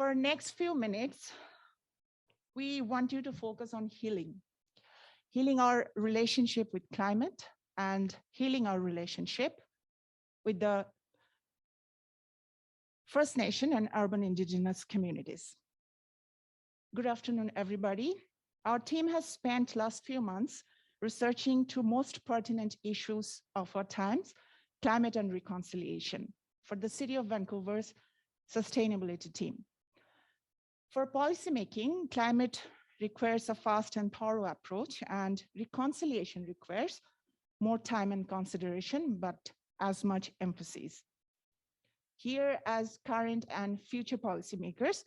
For next few minutes, we want you to focus on healing our relationship with climate and healing our relationship with the First Nation and urban Indigenous communities. Good afternoon, everybody. Our team has spent last few months researching two most pertinent issues of our times, climate and reconciliation, for the City of Vancouver's sustainability team. For policymaking, climate requires a fast and thorough approach, and reconciliation requires more time and consideration, but as much emphasis. Here, as current and future policymakers,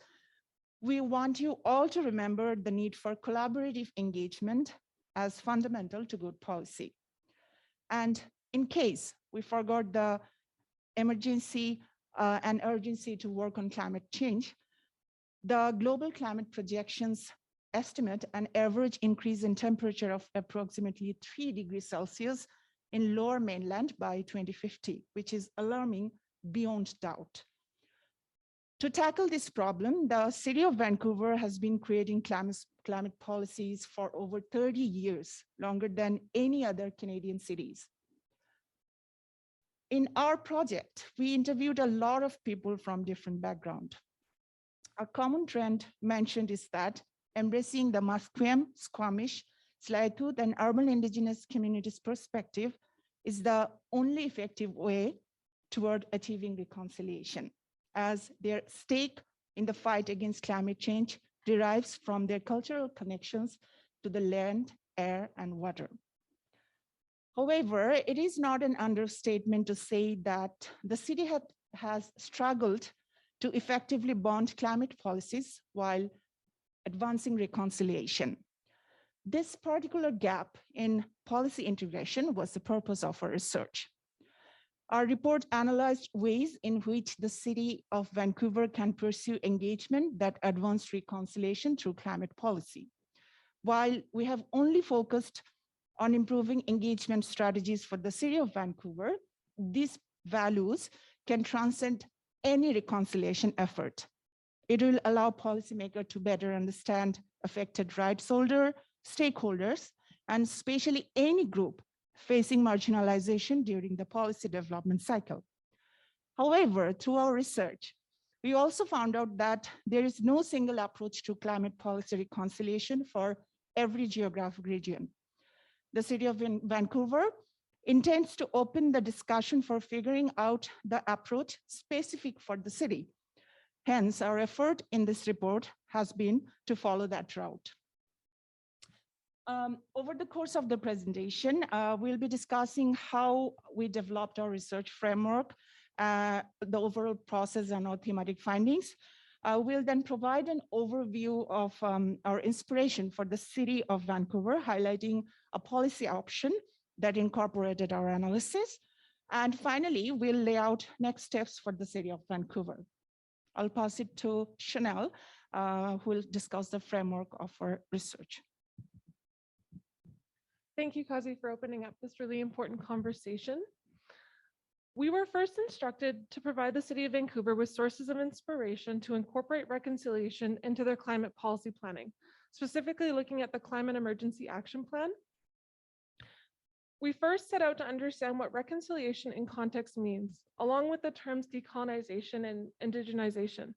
we want you all to remember the need for collaborative engagement as fundamental to good policy. And in case we forgot the emergency and urgency to work on climate change, the global climate projections estimate an average increase in temperature of approximately 3 degrees Celsius in lower mainland by 2050, which is alarming beyond doubt. To tackle this problem, the City of Vancouver has been creating climate policies for over 30 years, longer than any other Canadian cities. In our project, we interviewed a lot of people from different backgrounds. A common trend mentioned is that embracing the Musqueam, Squamish, Tsleil-Waututh, and urban Indigenous communities' perspective is the only effective way toward achieving reconciliation, as their stake in the fight against climate change derives from their cultural connections to the land, air, and water. However, it is not an understatement to say that the city has struggled to effectively bond climate policies while advancing reconciliation. This particular gap in policy integration was the purpose of our research. Our report analyzed ways in which the City of Vancouver can pursue engagement that advance reconciliation through climate policy. While we have only focused on improving engagement strategies for the City of Vancouver, these values can transcend any reconciliation effort. It will allow policymakers to better understand affected rights holders, stakeholders, and especially any group facing marginalization during the policy development cycle. However, through our research, we also found out that there is no single approach to climate policy reconciliation for every geographic region. The City of Vancouver intends to open the discussion for figuring out the approach specific for the city. Hence, our effort in this report has been to follow that route. Over the course of the presentation, we'll be discussing how we developed our research framework, the overall process and our thematic findings. We'll then provide an overview of our inspiration for the City of Vancouver, highlighting a policy option that incorporated our analysis. And finally, we'll lay out next steps for the City of Vancouver. I'll pass it to Shanel, who will discuss the framework of our research. Thank you, Kazi, for opening up this really important conversation. We were first instructed to provide the City of Vancouver with sources of inspiration to incorporate reconciliation into their climate policy planning, specifically looking at the Climate Emergency Action Plan. We first set out to understand what reconciliation in context means, along with the terms decolonization and indigenization.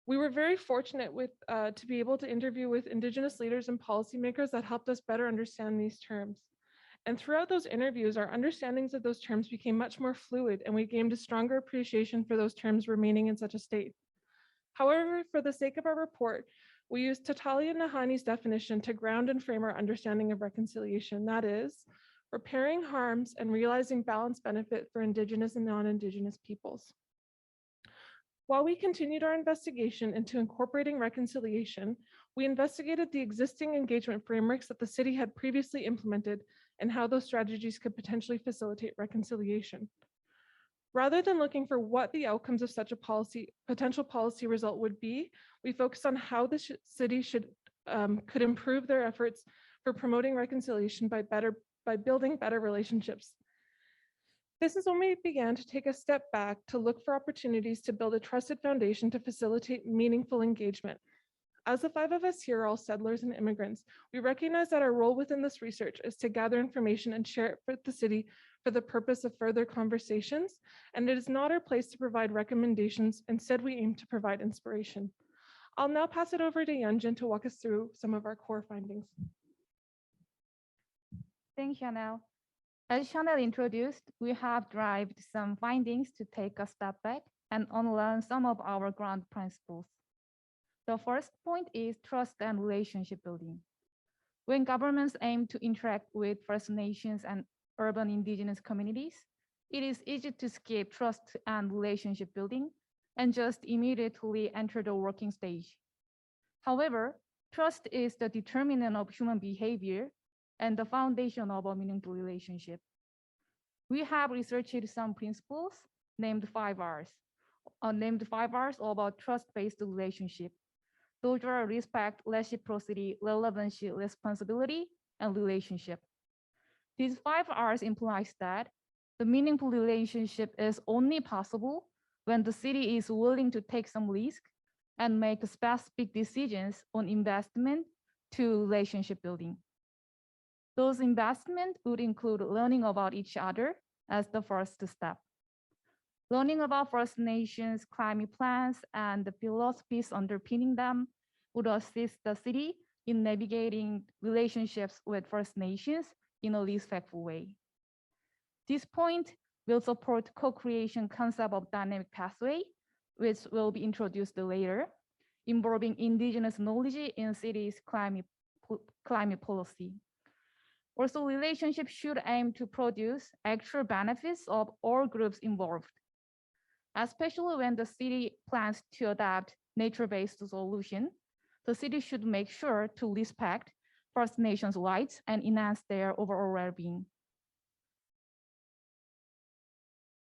We were very fortunate to be able to interview with Indigenous leaders and policymakers that helped us better understand these terms. And throughout those interviews, our understandings of those terms became much more fluid, and we gained a stronger appreciation for those terms remaining in such a state. However, for the sake of our report, we used Tatalia Nahani's definition to ground and frame our understanding of reconciliation, that is, repairing harms and realizing balanced benefit for Indigenous and non-Indigenous peoples. While we continued our investigation into incorporating reconciliation, we investigated the existing engagement frameworks that the city had previously implemented and how those strategies could potentially facilitate reconciliation. Rather than looking for what the outcomes of such a potential policy result would be, we focused on how the city could improve their efforts for promoting reconciliation by building better relationships. This is when we began to take a step back to look for opportunities to build a trusted foundation to facilitate meaningful engagement. As the five of us here are all settlers and immigrants, we recognize that our role within this research is to gather information and share it with the city for the purpose of further conversations, and it is not our place to provide recommendations. Instead, we aim to provide inspiration. I'll now pass it over to Yeonjin to walk us through some of our core findings. Thanks, Shanel. As Shanel introduced, we have derived some findings to take a step back and unlearn some of our ground principles. The first point is trust and relationship building. When governments aim to interact with First Nations and urban Indigenous communities, it is easy to skip trust and relationship building and just immediately enter the working stage. However, trust is the determinant of human behavior and the foundation of a meaningful relationship. We have researched some principles named 5Rs about trust-based relationship. Those are respect, reciprocity, relevancy, responsibility, and relationship. These 5Rs implies that the meaningful relationship is only possible when the city is willing to take some risk and make specific decisions on investment to relationship building. Those investments would include learning about each other as the first step. Learning about First Nations climate plans and the philosophies underpinning them would assist the city in navigating relationships with First Nations in a respectful way. This point will support co-creation concept of dynamic pathway, which will be introduced later, involving Indigenous knowledge in cities' climate policy. Also, relationships should aim to produce actual benefits of all groups involved, especially when the city plans to adopt nature-based solution. The city should make sure to respect First Nations rights and enhance their overall well-being.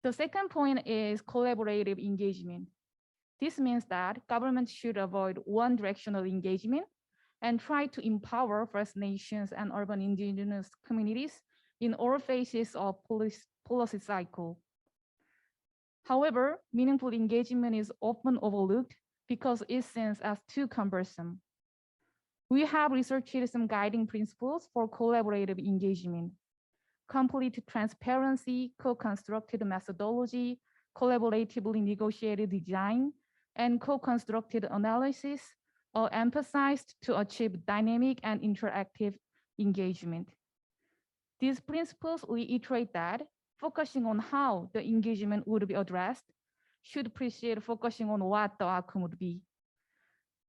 The second point is collaborative engagement. This means that governments should avoid one-directional engagement and try to empower First Nations and urban Indigenous communities in all phases of policy cycle. However, meaningful engagement is often overlooked because it's seen as too cumbersome. We have researched some guiding principles for collaborative engagement: complete transparency, co-constructed methodology, collaboratively negotiated design, and co-constructed analysis are emphasized to achieve dynamic and interactive engagement. These principles reiterate that focusing on how the engagement would be addressed should precede focusing on what the outcome would be.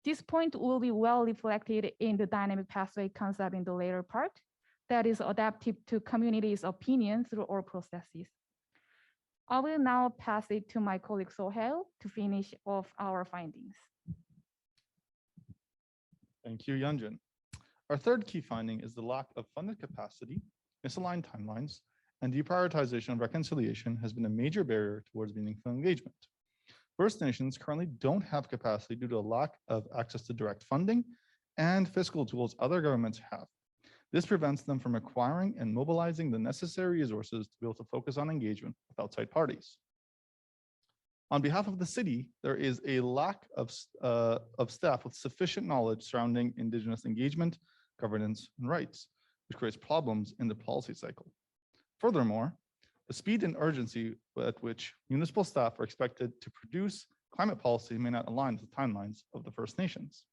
This point will be well reflected in the dynamic pathway concept in the later part, that is adaptive to communities' opinion through all processes. I will now pass it to my colleague Soheil to finish off our findings. Thank you, Yeonjin. Our third key finding is the lack of funded capacity, misaligned timelines, and deprioritization of reconciliation has been a major barrier towards meaningful engagement. First Nations currently don't have capacity due to a lack of access to direct funding and fiscal tools other governments have. This prevents them from acquiring and mobilizing the necessary resources to be able to focus on engagement with outside parties. On behalf of the city, there is a lack of staff with sufficient knowledge surrounding Indigenous engagement, governance, and rights, which creates problems in the policy cycle. Furthermore, the speed and urgency at which municipal staff are expected to produce climate policy may not align with the timelines of the First Nations.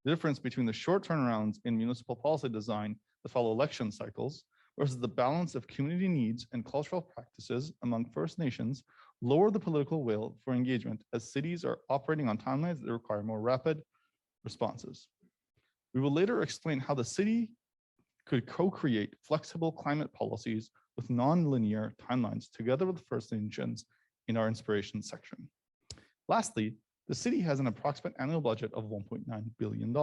The difference between the short turnarounds in municipal policy design that follow election cycles versus the balance of community needs and cultural practices among First Nations lower the political will for engagement as cities are operating on timelines that require more rapid responses. We will later explain how the city could co-create flexible climate policies with non-linear timelines together with First Nations in our inspiration section. Lastly, the city has an approximate annual budget of $1.9 billion,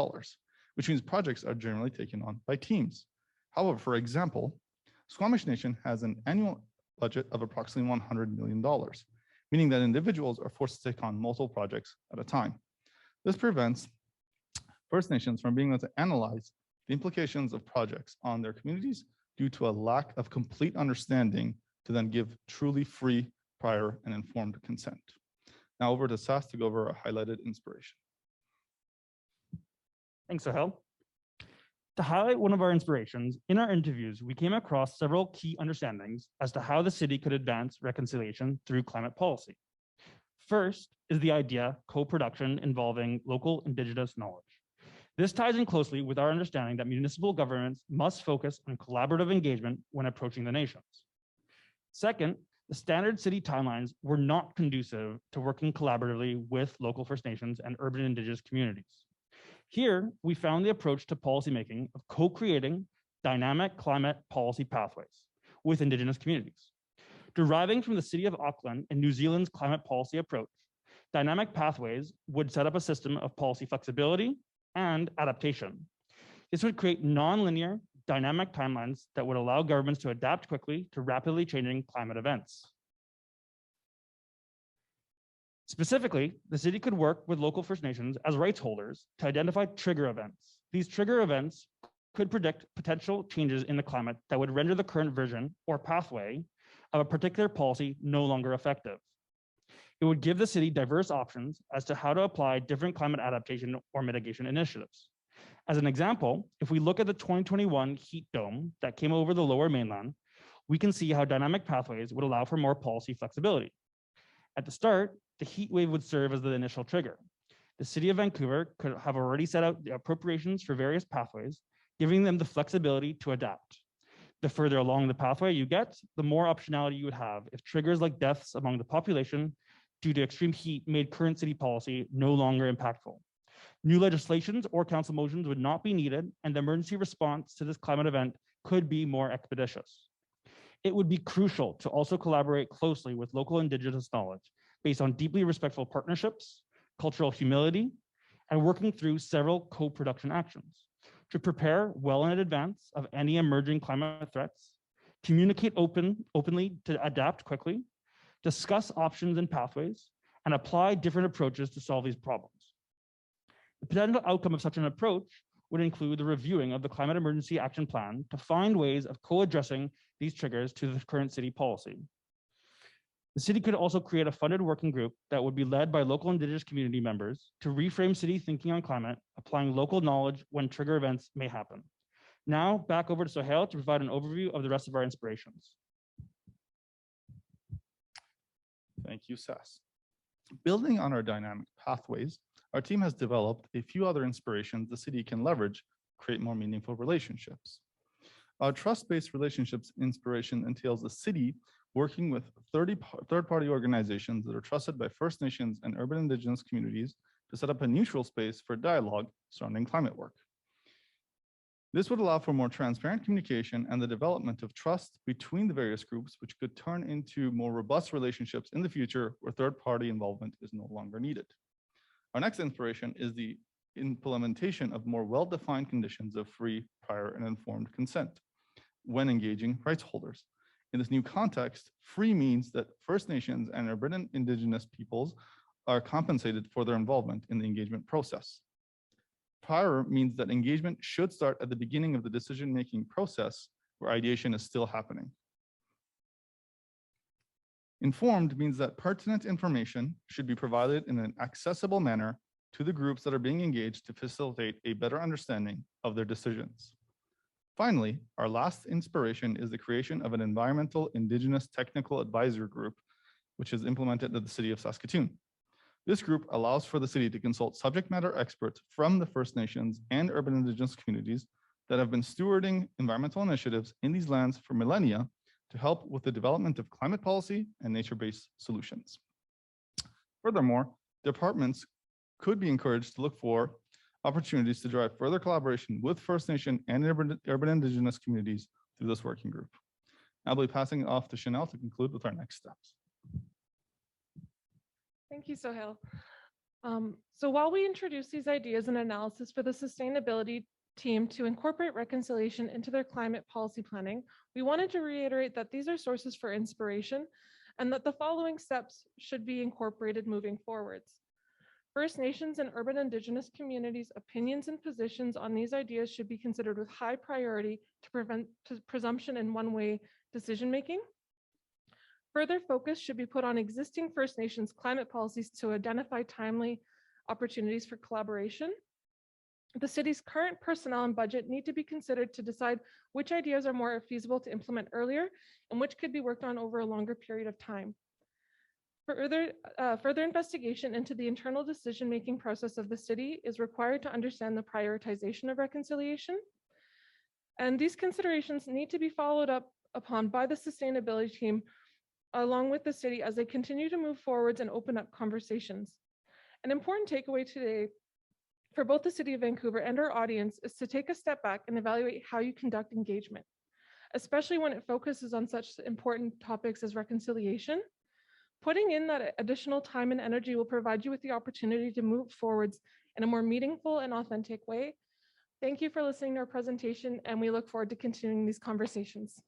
which means projects are generally taken on by teams. However, for example, Squamish Nation has an annual budget of approximately $100 million, meaning that individuals are forced to take on multiple projects at a time. This prevents First Nations from being able to analyze the implications of projects on their communities due to a lack of complete understanding to then give truly free, prior, and informed consent. Now over to Sas to go over a highlighted inspiration. Thanks, Soheil. To highlight one of our inspirations, in our interviews, we came across several key understandings as to how the city could advance reconciliation through climate policy. First is the idea co-production involving local Indigenous knowledge. This ties in closely with our understanding that municipal governments must focus on collaborative engagement when approaching the nations. Second, the standard city timelines were not conducive to working collaboratively with local First Nations and urban Indigenous communities. Here, we found the approach to policymaking of co-creating dynamic climate policy pathways with Indigenous communities. Deriving from the City of Auckland and New Zealand's climate policy approach, dynamic pathways would set up a system of policy flexibility and adaptation. This would create non-linear, dynamic timelines that would allow governments to adapt quickly to rapidly changing climate events. Specifically, the city could work with local First Nations as rights holders to identify trigger events. These trigger events could predict potential changes in the climate that would render the current version or pathway of a particular policy no longer effective. It would give the city diverse options as to how to apply different climate adaptation or mitigation initiatives. As an example, if we look at the 2021 heat dome that came over the lower mainland, we can see how dynamic pathways would allow for more policy flexibility. At the start, the heat wave would serve as the initial trigger. The City of Vancouver could have already set out the appropriations for various pathways, giving them the flexibility to adapt. The further along the pathway you get, the more optionality you would have if triggers like deaths among the population due to extreme heat made current city policy no longer impactful. New legislations or council motions would not be needed, and the emergency response to this climate event could be more expeditious. It would be crucial to also collaborate closely with local Indigenous knowledge based on deeply respectful partnerships, cultural humility, and working through several co-production actions to prepare well in advance of any emerging climate threats, communicate openly to adapt quickly, discuss options and pathways, and apply different approaches to solve these problems. The potential outcome of such an approach would include the reviewing of the Climate Emergency Action Plan to find ways of co-addressing these triggers to the current city policy. The city could also create a funded working group that would be led by local Indigenous community members to reframe city thinking on climate, applying local knowledge when trigger events may happen. Now, back over to Soheil to provide an overview of the rest of our inspirations. Thank you, Sas. Building on our dynamic pathways, our team has developed a few other inspirations the city can leverage to create more meaningful relationships. Our trust-based relationships inspiration entails the city working with third-party organizations that are trusted by First Nations and urban Indigenous communities to set up a neutral space for dialogue surrounding climate work. This would allow for more transparent communication and the development of trust between the various groups, which could turn into more robust relationships in the future where third-party involvement is no longer needed. Our next inspiration is the implementation of more well-defined conditions of free, prior, and informed consent when engaging rights holders. In this new context, free means that First Nations and urban Indigenous peoples are compensated for their involvement in the engagement process. Prior means that engagement should start at the beginning of the decision-making process where ideation is still happening. Informed means that pertinent information should be provided in an accessible manner to the groups that are being engaged to facilitate a better understanding of their decisions. Finally, our last inspiration is the creation of an environmental Indigenous technical advisor group, which is implemented at the City of Saskatoon. This group allows for the city to consult subject matter experts from the First Nations and urban Indigenous communities that have been stewarding environmental initiatives in these lands for millennia to help with the development of climate policy and nature-based solutions. Furthermore, departments could be encouraged to look for opportunities to drive further collaboration with First Nation and urban Indigenous communities through this working group. I'll be passing it off to Shanel to conclude with our next steps. Thank you, Soheil. So while we introduce these ideas and analysis for the sustainability team to incorporate reconciliation into their climate policy planning, we wanted to reiterate that these are sources for inspiration and that the following steps should be incorporated moving forwards. First Nations and urban Indigenous communities' opinions and positions on these ideas should be considered with high priority to prevent presumption and one-way decision-making. Further focus should be put on existing First Nations climate policies to identify timely opportunities for collaboration. The city's current personnel and budget need to be considered to decide which ideas are more feasible to implement earlier and which could be worked on over a longer period of time. Further investigation into the internal decision-making process of the city is required to understand the prioritization of reconciliation. And these considerations need to be followed up upon by the sustainability team along with the city as they continue to move forwards and open up conversations. An important takeaway today for both the City of Vancouver and our audience is to take a step back and evaluate how you conduct engagement, especially when it focuses on such important topics as reconciliation. Putting in that additional time and energy will provide you with the opportunity to move forwards in a more meaningful and authentic way. Thank you for listening to our presentation, and we look forward to continuing these conversations.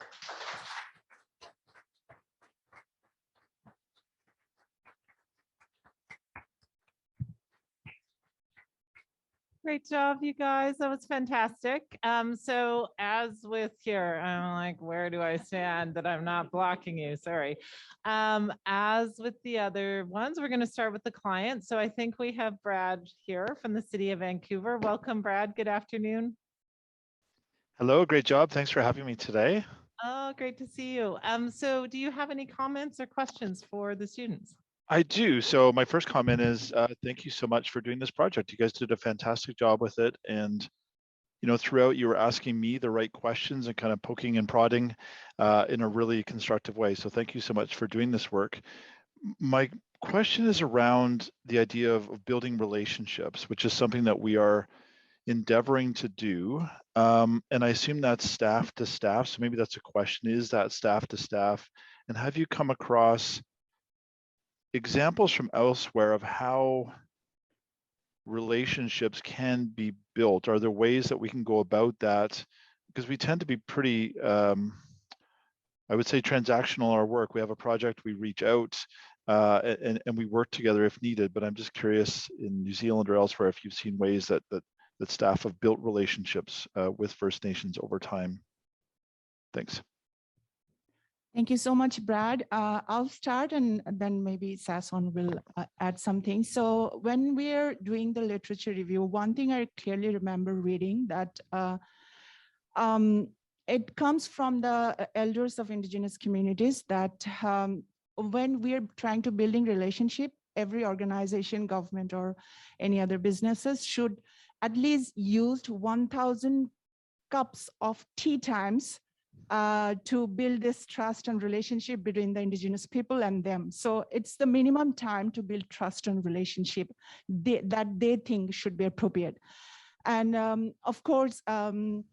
Great job, you guys. That was fantastic. So as with here, I'm like, where do I stand that I'm not blocking you? Sorry. As with the other ones, we're going to start with the client. So I think we have Brad here from the City of Vancouver. Welcome, Brad. Good afternoon. Hello, great job. Thanks for having me today. Oh, great to see you. So do you have any comments or questions for the students? I do. So my first comment is thank you so much for doing this project. You guys did a fantastic job with it. And, you know, throughout you were asking me the right questions and kind of poking and prodding in a really constructive way. So thank you so much for doing this work. My question is around the idea of building relationships, which is something that we are endeavoring to do. And I assume that's staff to staff. So maybe that's a question, is that staff to staff? And have you come across examples from elsewhere of how relationships can be built? Are there ways that we can go about that? Because we tend to be pretty, I would say, transactional in our work. We have a project, we reach out and we work together if needed. But I'm just curious in New Zealand or elsewhere if you've seen ways that staff have built relationships with First Nations over time. Thanks. Thank you so much, Brad. I'll start and then maybe Sason will add something. So when we're doing the literature review, one thing I clearly remember reading that it comes from the elders of Indigenous communities that when we're trying to building relationship, every organization, government, or any other businesses should at least use 1,000 cups of tea times to build this trust and relationship between the Indigenous people and them. So it's the minimum time to build trust and relationship that they think should be appropriate. And of course, that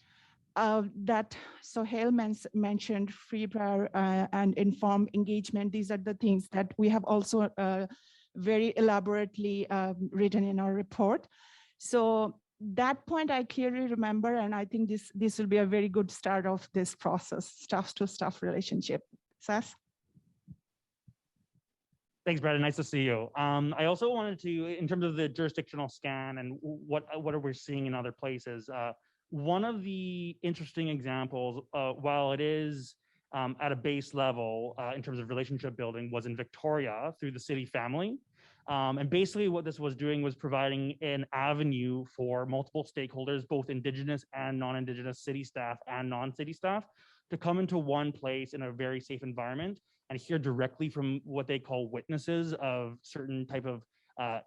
Soheil mentioned free, prior, and informed engagement. These are the things that we have also very elaborately written in our report. So that point I clearly remember, and I think this will be a very good start of this process, staff to staff relationship. Sas? Thanks, Brad. Nice to see you. I also wanted to, in terms of the jurisdictional scan and what are we seeing in other places, one of the interesting examples, while it is at a base level in terms of relationship building, was in Victoria through the city family. And basically what this was doing was providing an avenue for multiple stakeholders, both Indigenous and non-Indigenous city staff and non-city staff, to come into one place in a very safe environment and hear directly from what they call witnesses of certain type of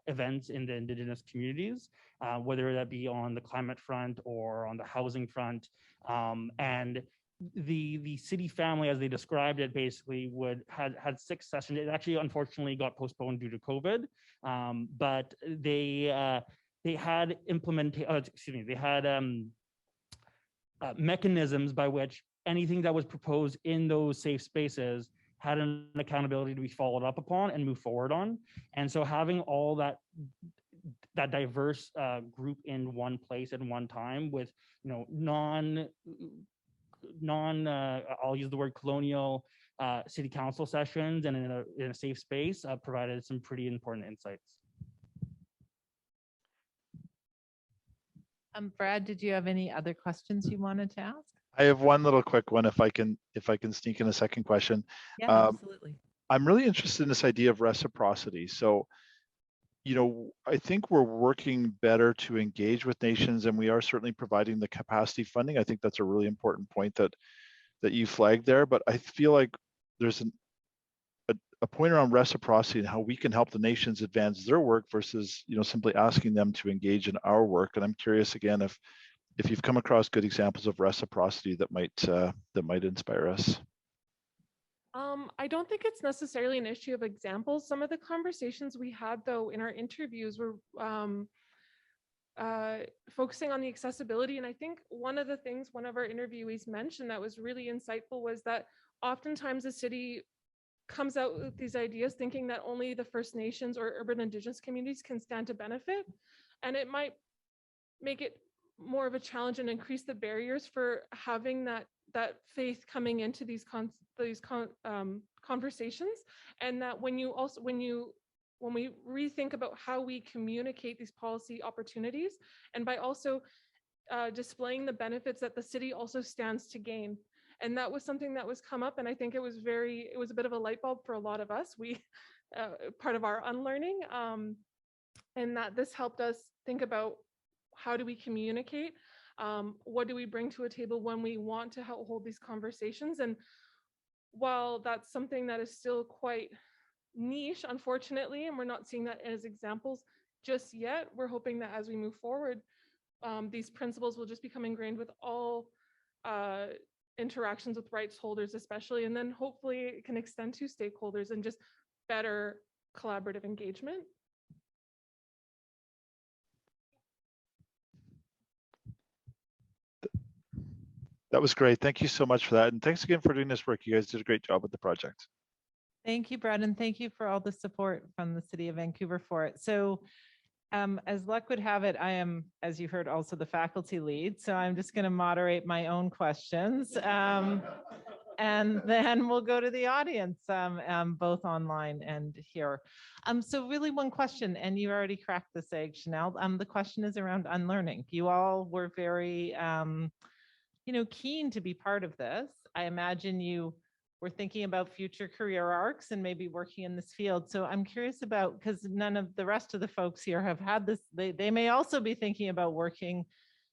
events in the Indigenous communities, whether that be on the climate front or on the housing front. And the city family, as they described it, basically had 6 sessions. It actually unfortunately got postponed due to COVID, but they had mechanisms by which anything that was proposed in those safe spaces had an accountability to be followed up upon and move forward on. And so having all that diverse group in one place at one time with, you know, I'll use the word colonial city council sessions and in a safe space provided some pretty important insights. Brad, did you have any other questions you wanted to ask? I have one little quick one if I can sneak in a second question. Yeah, absolutely. I'm really interested in this idea of reciprocity. So, you know, I think we're working better to engage with nations, and we are certainly providing the capacity funding. I think that's a really important point that you flagged there. But I feel like there's a point around reciprocity and how we can help the nations advance their work versus, you know, simply asking them to engage in our work. And I'm curious again if you've come across good examples of reciprocity that might inspire us. I don't think it's necessarily an issue of examples. Some of the conversations we had, though, in our interviews were focusing on the accessibility. And I think one of the things one of our interviewees mentioned that was really insightful was that oftentimes the city comes out with these ideas thinking that only the First Nations or urban Indigenous communities can stand to benefit. And it might make it more of a challenge and increase the barriers for having that faith coming into these conversations. And that when we rethink about how we communicate these policy opportunities, and by also displaying the benefits that the city also stands to gain. And that was something that was come up, and I think it was a bit of a light bulb for a lot of us. We part of our unlearning, and that this helped us think about how do we communicate, what do we bring to a table when we want to hold these conversations. And while that's something that is still quite niche, unfortunately, and we're not seeing that as examples just yet, we're hoping that as we move forward, these principles will just become ingrained with all interactions with rights holders, especially, and then hopefully it can extend to stakeholders and just better collaborative engagement. That was great. Thank you so much for that. And thanks again for doing this work. You guys did a great job with the project. Thank you, Brad, and thank you for all the support from the City of Vancouver for it. So as luck would have it, I am, as you heard, also the faculty lead. So I'm just going to moderate my own questions. And then we'll go to the audience, both online and here. So really one question, and you already cracked this egg, Shanel. The question is around unlearning. You all were very, keen to be part of this. I imagine you were thinking about future career arcs and maybe working in this field. So I'm curious about, because none of the rest of the folks here have had this, they may also be thinking about working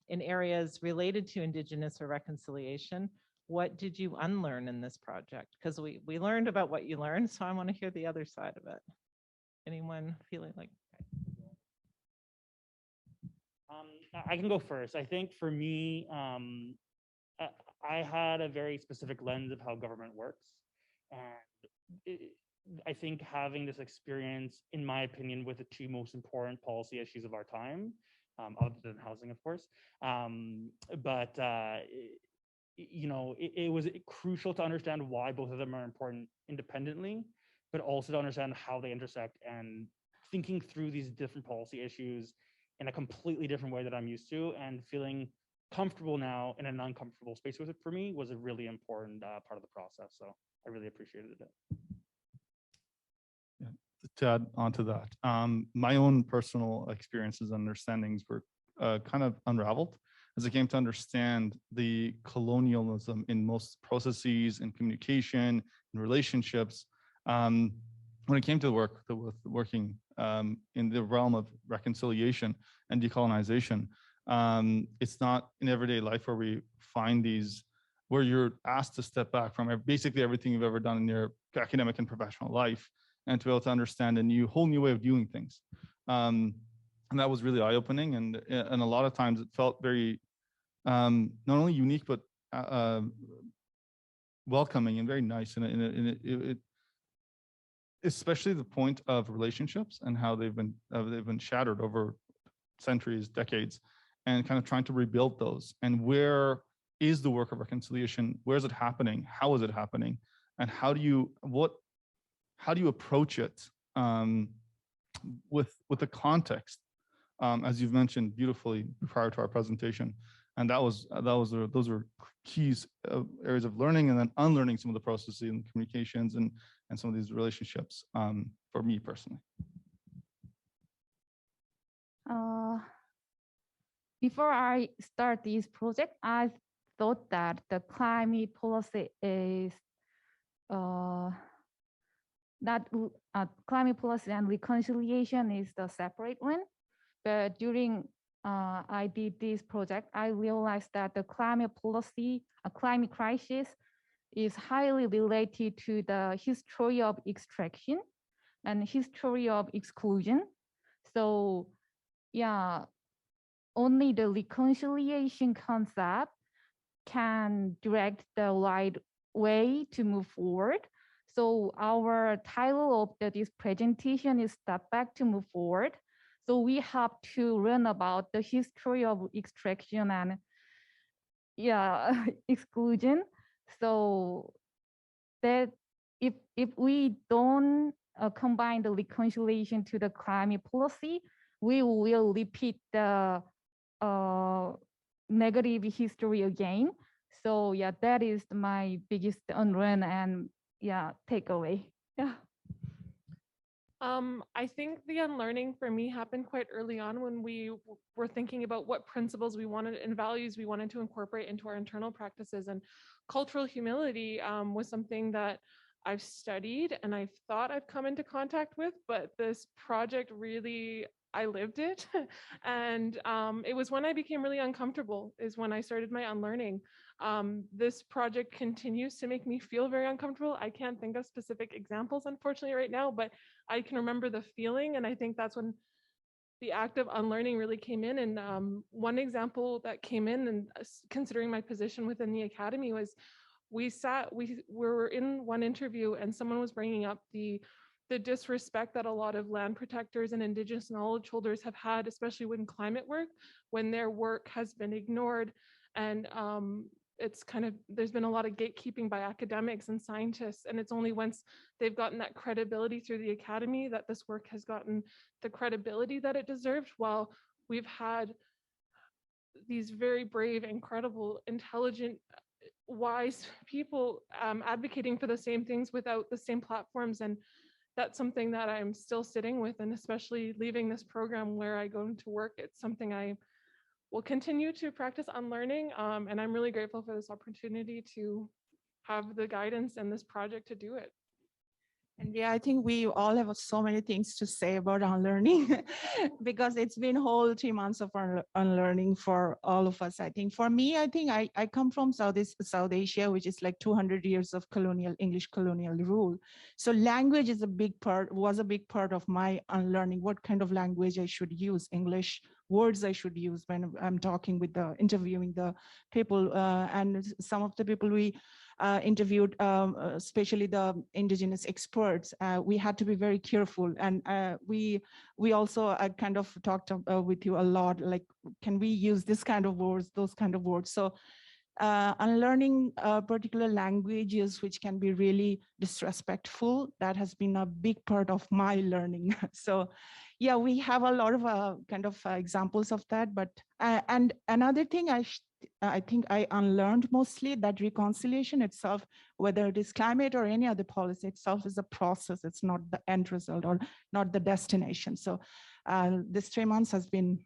in areas related to Indigenous or reconciliation. What did you unlearn in this project? Because we learned about what you learned, so I want to hear the other side of it. Anyone feeling like? I can go first. I think for me, I had a very specific lens of how government works. And I think having this experience, in my opinion, with the two most important policy issues of our time, other than housing, of course, it was crucial to understand why both of them are important independently, but also to understand how they intersect, and thinking through these different policy issues in a completely different way that I'm used to, and feeling comfortable now in an uncomfortable space with it, for me, was a really important part of the process. So I really appreciated it. Yeah, to add onto that, my own personal experiences and understandings were kind of unraveled as I came to understand the colonialism in most processes and communication and relationships. When it came to working in the realm of reconciliation and decolonization, it's not in everyday life where we find these, where you're asked to step back from basically everything you've ever done in your academic and professional life, and to be able to understand a whole new way of doing things. And that was really eye-opening, and a lot of times it felt very not only unique but welcoming and very nice. And especially the point of relationships and how they've been shattered over centuries, decades, and kind of trying to rebuild those. And where is the work of reconciliation? Where is it happening? How is it happening? And how do you approach it with the context, as you've mentioned beautifully prior to our presentation? And those were keys, areas of learning, and then unlearning some of the processes and communications and some of these relationships for me personally. Before I start this project, I thought that the climate policy is that climate policy and reconciliation is the separate one. But during I did this project, I realized that the climate policy, climate crisis is highly related to the history of extraction and history of exclusion. So yeah, only the reconciliation concept can direct the right way to move forward. So our title of this presentation is Step Back to Move Forward. So we have to learn about the history of extraction and exclusion. So that if we don't combine the reconciliation to the climate policy, we will repeat the negative history again. So yeah, that is my biggest unlearn and takeaway. Yeah. I think the unlearning for me happened quite early on when we were thinking about what principles we wanted and values we wanted to incorporate into our internal practices. And cultural humility was something that I've studied and I've thought I've come into contact with, but this project really, I lived it. And it was when I became really uncomfortable is when I started my unlearning. This project continues to make me feel very uncomfortable. I can't think of specific examples, unfortunately, right now, but I can remember the feeling. And I think that's when the act of unlearning really came in. And one example that came in, and considering my position within the academy, was we were in one interview and someone was bringing up the disrespect that a lot of land protectors and Indigenous knowledge holders have had, especially when climate work, when their work has been ignored. And it's kind of, there's been a lot of gatekeeping by academics and scientists, and it's only once they've gotten that credibility through the academy that this work has gotten the credibility that it deserved, while we've had these very brave, incredible, intelligent, wise people advocating for the same things without the same platforms. And that's something that I'm still sitting with, and especially leaving this program where I go into work, it's something I will continue to practice unlearning. And I'm really grateful for this opportunity to have the guidance and this project to do it. And yeah, I think we all have so many things to say about unlearning because it's been whole 3 months of unlearning for all of us. I think for me, I think I come from South Asia, which is like 200 years of English colonial rule. So language is was a big part of my unlearning. What kind of language I should use, English words I should use when I'm talking with interviewing the people, and some of the people we interviewed, especially the Indigenous experts, we had to be very careful. And we also kind of talked with you a lot, like, can we use this kind of words, those kind of words? So unlearning particular languages which can be really disrespectful, that has been a big part of my learning. So yeah, we have a lot of kind of examples of that. But and another thing I think I unlearned mostly that reconciliation itself, whether it is climate or any other policy itself, is a process. It's not the end result or not the destination. So this 3 months has been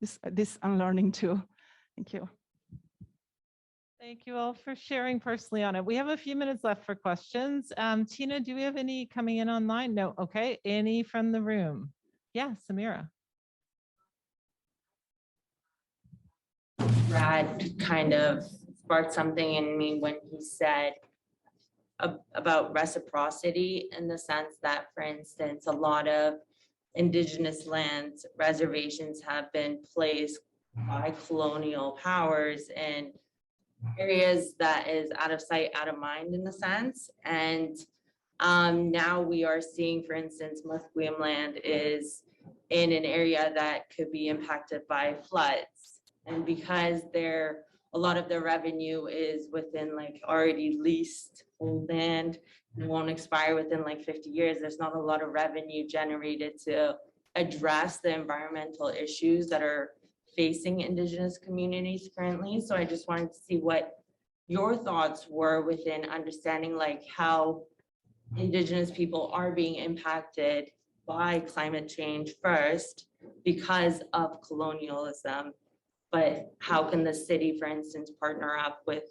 this unlearning too. Thank you. Thank you all for sharing personally on it. We have a few minutes left for questions. Tina, do we have any coming in online? No. Okay. Any from the room? Yeah, Samira. Brad kind of sparked something in me when he said about reciprocity, in the sense that, for instance, a lot of Indigenous lands reservations have been placed by colonial powers in areas that is out of sight, out of mind, in a sense. And now we are seeing, for instance, Musqueam land is in an area that could be impacted by floods. And because a lot of their revenue is within like already leased land and won't expire within like 50 years, there's not a lot of revenue generated to address the environmental issues that are facing Indigenous communities currently. So I just wanted to see what your thoughts were within understanding like how Indigenous people are being impacted by climate change first because of colonialism, but how can the city, for instance, partner up with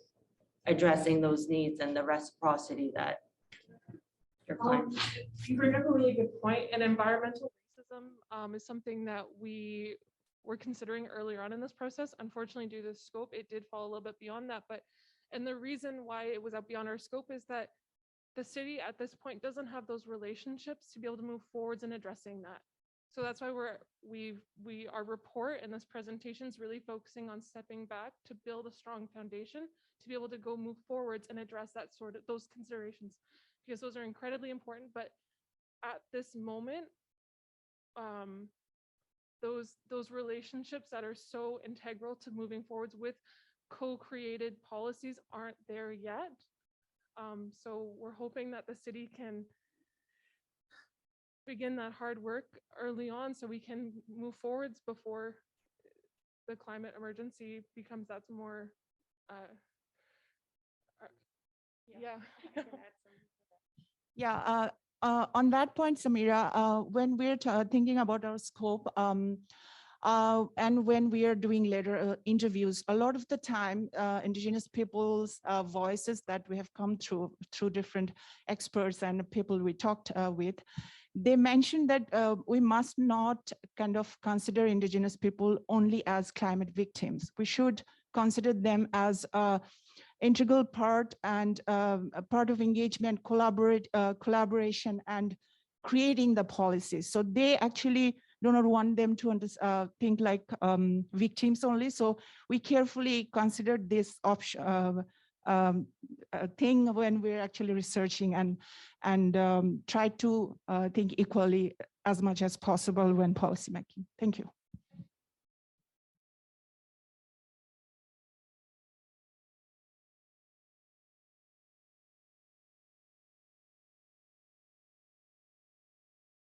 addressing those needs and the reciprocity that your client? You bring up a really good point, and environmental racism is something that we were considering earlier on in this process. Unfortunately, due to the scope, it did fall a little bit beyond that. And the reason why it was out beyond our scope is that the city at this point doesn't have those relationships to be able to move forwards in addressing that. So that's why our report and this presentation is really focusing on stepping back to build a strong foundation to be able to go move forwards and address that those considerations, because those are incredibly important. But at this moment, those relationships that are so integral to moving forwards with co-created policies aren't there yet. So we're hoping that the city can begin that hard work early on so we can move forwards before the climate emergency becomes that's more yeah. Yeah, on that point, Samira, when we're thinking about our scope, and when we are doing later interviews, a lot of the time, Indigenous people's voices that we have come through different experts and people we talked with, they mentioned that we must not kind of consider Indigenous people only as climate victims. We should consider them as integral part and a part of engagement, collaboration, and creating the policies. So they actually do not want them to think like victims only. So we carefully considered this option thing when we're actually researching and try to think equally as much as possible when policy making. Thank you.